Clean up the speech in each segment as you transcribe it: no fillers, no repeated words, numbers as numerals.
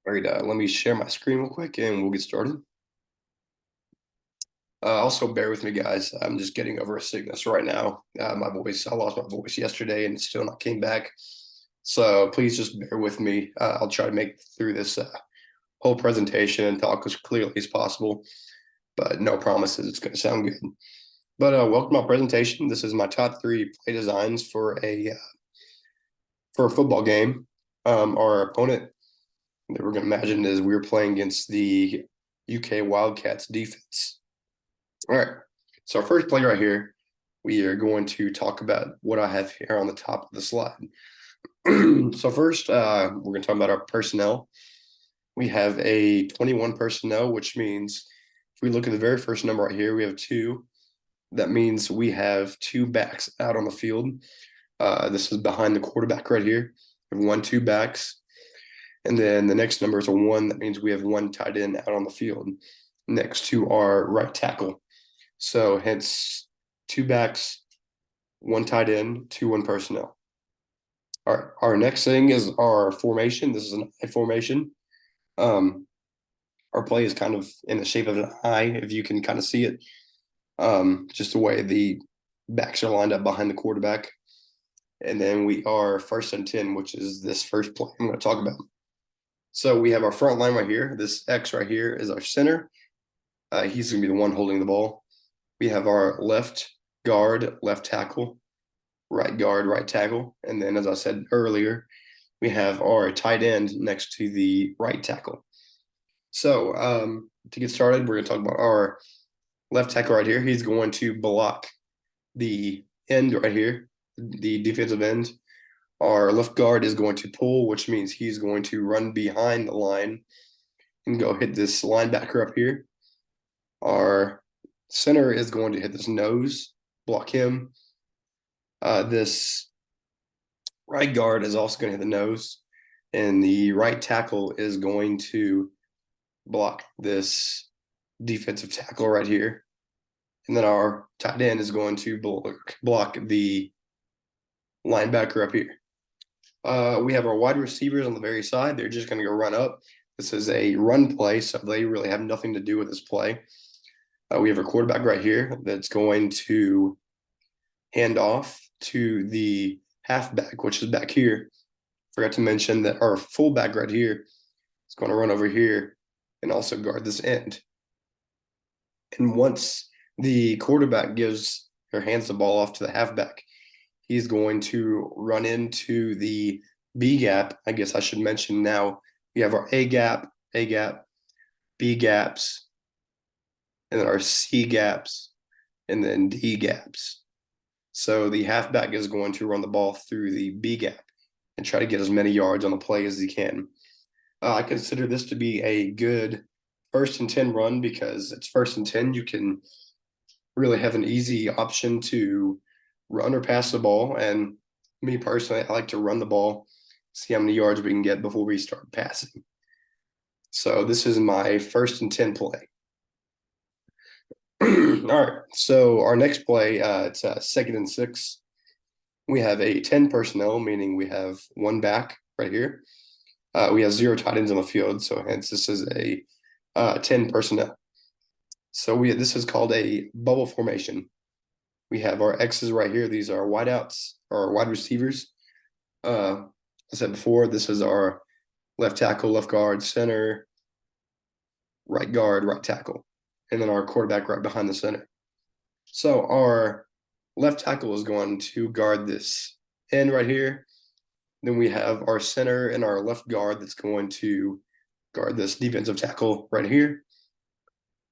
All right, let me share my screen real quick and we'll get started. Also, bear with me, guys. I'm just getting over a sickness right now. I lost my voice yesterday and it still not came back. So please just bear with me. I'll try to make through this whole presentation and talk as clearly as possible, but no promises it's going to sound good. But welcome to my presentation. This is my top three play designs for a football game. Our opponent that we're going to imagine is we were playing against the UK Wildcats defense. All right. So our first play right here, we are going to talk about what I have here on the top of the slide. So first, we're going to talk about our personnel. We have a 21 personnel, which means if we look at the very first number right here, we have 2. That means we have 2 backs out on the field. This is behind the quarterback right here. We have 1, 2 backs. And then the next number is a 1. That means we have 1 tight end out on the field next to our right tackle. So hence 2 backs, 1 tight end, 2 1 personnel. All right, our next thing is our formation. This is an I formation. Our play is kind of in the shape of an I, if you can kind of see it. Just the way the backs are lined up behind the quarterback. And then we are 1st and 10, which is this first play I'm going to talk about. So we have our front line right here. This X right here is our center. He's going to be the one holding the ball. We have our left guard, left tackle, right guard, right tackle. And then, as I said earlier, we have our tight end next to the right tackle. So to get started, we're going to talk about our left tackle right here. He's going to block the end right here, the defensive end. Our left guard is going to pull, which means he's going to run behind the line and go hit this linebacker up here. Our center is going to hit this nose, block him. This right guard is also going to hit the nose, and the right tackle is going to block this defensive tackle right here. And then our tight end is going to block the linebacker up here. We have our wide receivers on the very side. They're just going to go run up. This is a run play, so they really have nothing to do with this play. We have a quarterback right here that's going to hand off to the halfback, which is back here. Forgot to mention that our fullback right here is going to run over here and also guard this end. And once the quarterback gives or hands the ball off to the halfback, he's going to run into the B gap. I guess I should mention now we have our A gap, B gaps, and then our C gaps, and then D gaps. So the halfback is going to run the ball through the B gap and try to get as many yards on the play as he can. I consider this to be a good 1st and 10 run because it's 1st and 10. You can really have an easy option to run or pass the ball. And me personally, I like to run the ball, see how many yards we can get before we start passing. So this is my 1st and 10 play. All right, so our next play, it's 2nd and 6. We have a 10 personnel, meaning we have 1 back right here. We have 0 tight ends on the field, so hence this is a 10 personnel. So this is called a bubble formation. We have our X's right here. These are wideouts or wide receivers. I said before, this is our left tackle, left guard, center, right guard, right tackle, and then our quarterback right behind the center. So our left tackle is going to guard this end right here. Then we have our center and our left guard that's going to guard this defensive tackle right here.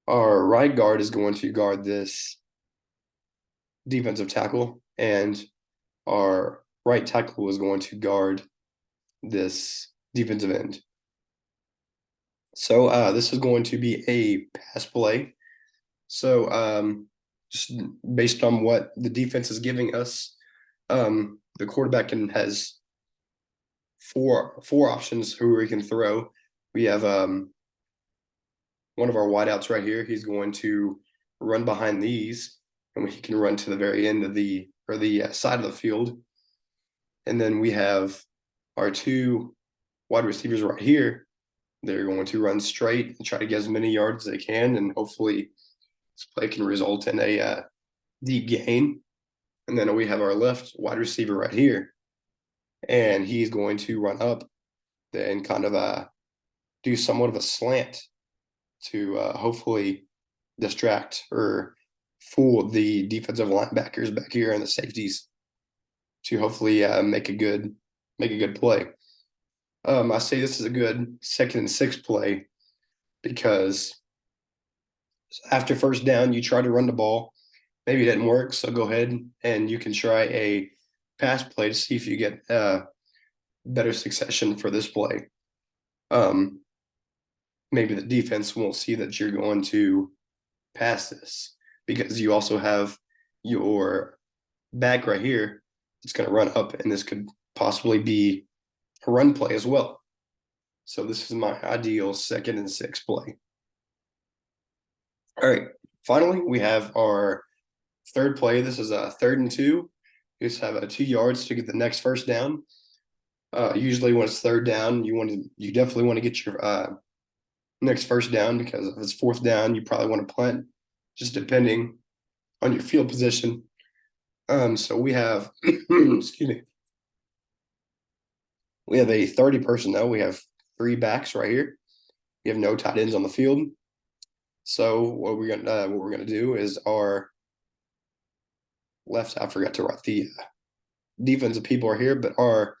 Our right guard is going to guard this defensive tackle, and our right tackle is going to guard this defensive end. So this is going to be a pass play. So just based on what the defense is giving us, the quarterback has four options who we can throw. We have one of our wideouts right here. He's going to run behind these, and he can run to the very end of the side of the field. And then we have our 2 wide receivers right here They're going to run straight and try to get as many yards as they can, and hopefully this play can result in a deep gain. And then we have our left wide receiver right here, and he's going to run up and kind of do somewhat of a slant to hopefully distract or fool the defensive linebackers back here and the safeties to hopefully make a good play. I say this is a good 2nd and 6 play because after first down, you try to run the ball. Maybe it didn't work, so go ahead and you can try a pass play to see if you get better succession for this play. Maybe the defense won't see that you're going to pass this because you also have your back right here. It's going to run up, and this could possibly be a run play as well. So this is my ideal 2nd and 6 play. All right. Finally, we have our third play. This is a 3rd and 2. You just have 2 yards to get the next first down. Usually when it's 3rd down, you definitely want to get your next first down, because if it's 4th down, you probably want to punt, just depending on your field position. So we have, excuse me, we have a 30 personnel. We have 3 backs right here. We have no tight ends on the field. So what we're gonna do is our left. I forgot to write the defensive people are here, but our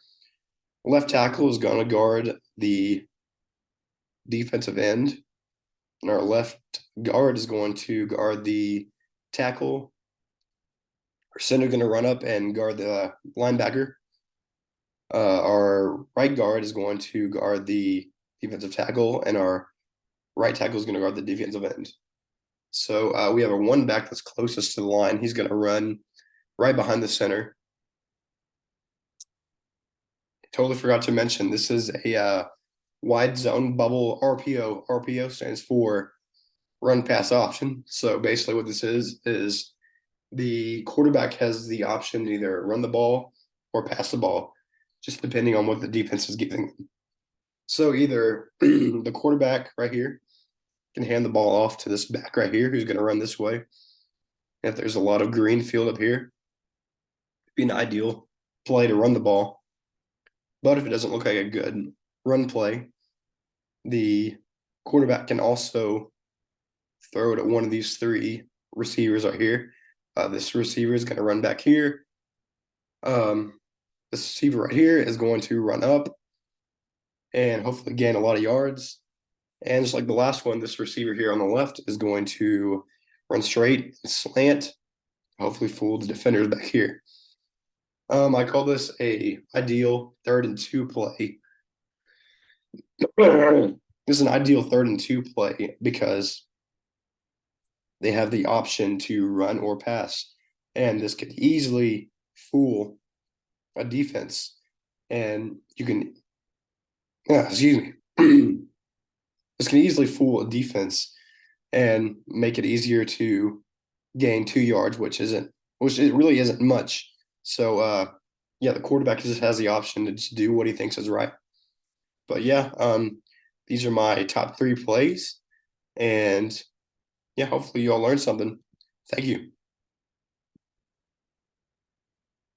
left tackle is going to guard the defensive end, and our left guard is going to guard the tackle. Our center is going to run up and guard the linebacker. Our right guard is going to guard the defensive tackle, and our right tackle is going to guard the defensive end. So we have a 1 back that's closest to the line. He's going to run right behind the center. Totally forgot to mention, this is a wide zone bubble RPO. RPO stands for run pass option. So basically what this is the quarterback has the option to either run the ball or pass the ball, just depending on what the defense is giving them. So either the quarterback right here can hand the ball off to this back right here who's going to run this way. If there's a lot of green field up here, it'd be an ideal play to run the ball. But if it doesn't look like a good run play, the quarterback can also throw it at one of these 3 receivers right here. This receiver is going to run back here. This receiver right here is going to run up and hopefully gain a lot of yards. And just like the last one, this receiver here on the left is going to run straight and slant, hopefully fool the defenders back here. I call this a ideal 3rd and 2 play. This is an ideal 3rd and 2 play because they have the option to run or pass, and this could easily fool a defense. And you can, excuse me, this can easily fool a defense and make it easier to gain 2 yards, which it really isn't much. So yeah, the quarterback just has the option to just do what he thinks is right. But yeah, these are my top 3 plays, and yeah, hopefully you all learned something. Thank you.